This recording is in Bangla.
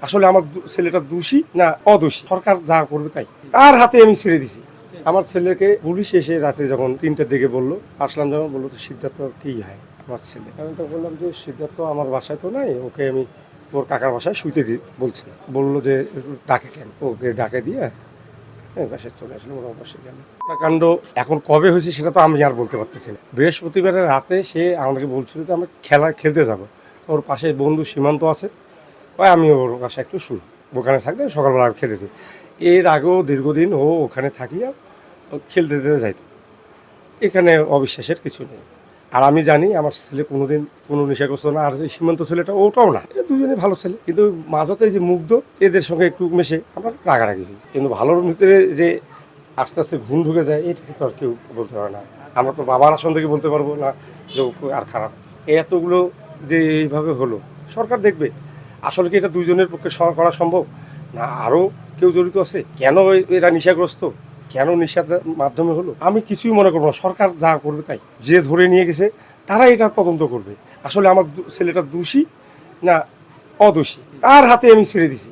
আসলে আমার ছেলেটা দোষী না অদোষী, সরকার যা করবে তাই। তার হাতে আমি ছেড়ে দিছি। আমার ছেলেকে পুলিশ এসে রাতে যখন 3টার দিকে বললো, আসলাম যখন বললো তো সিদ্ধার্থ কি হয় আমার ছেলে। আমি তো বললাম যে সিদ্ধার্থ আমার বাসায় তো নাই, ওকে আমি ওর কাকার বাসায় শুইতে বলছি। বললো যে ডাকে কেন, ওকে ডাকে দিয়ে বাসায় চলে আসলো। ওরা অবশ্যই গেল কাণ্ড। এখন কবে হয়েছে সেটা তো আমি আর বলতে পারতেছি না। বৃহস্পতিবারের রাতে সে আমাকে বলছিল যে আমরা খেলতে যাব। ওর পাশে বন্ধু সীমান্ত আছে, ওই আমি ওর কাছে একটু শুই, ওখানে থাকলে সকালবেলা খেলেছি। এর আগেও দীর্ঘদিন ও ওখানে থাকিয়া খেলতে যাইতো। এখানে অবিশ্বাসের কিছু নেই। আর আমি জানি আমার ছেলে কোনোদিন কোনো নেশাগ্রস্ত না। আর এই সীমান্ত ছেলেটা ওটাও না, দুজনে ভালো ছেলে। কিন্তু মাঝতে যে মুগ্ধ, এদের সঙ্গে একটু মেশে আমরা রাগারাগি হই। কিন্তু ভালোর ভিতরে যে আস্তে আস্তে ঘুম ঢুকে যায়, এটা তো আর কেউ বলতে পারে না। আমরা তো বাবার আসন থেকে বলতে পারবো না যে আর খারাপ। এতগুলো যে এইভাবে হলো, সরকার দেখবে আসলে কি এটা দুইজনের পক্ষে করা সম্ভব না, আরও কেউ জড়িত আছে। কেন এরা নেশাগ্রস্ত, কেন নেশার মাধ্যমে হলো, আমি কিছুই মনে করবো না। সরকার যা করবে তাই। যে ধরে নিয়ে গেছে তারা এটা তদন্ত করবে। আসলে আমার ছেলেটা দোষী না অদোষী, তার হাতে আমি ছেড়ে দিছি।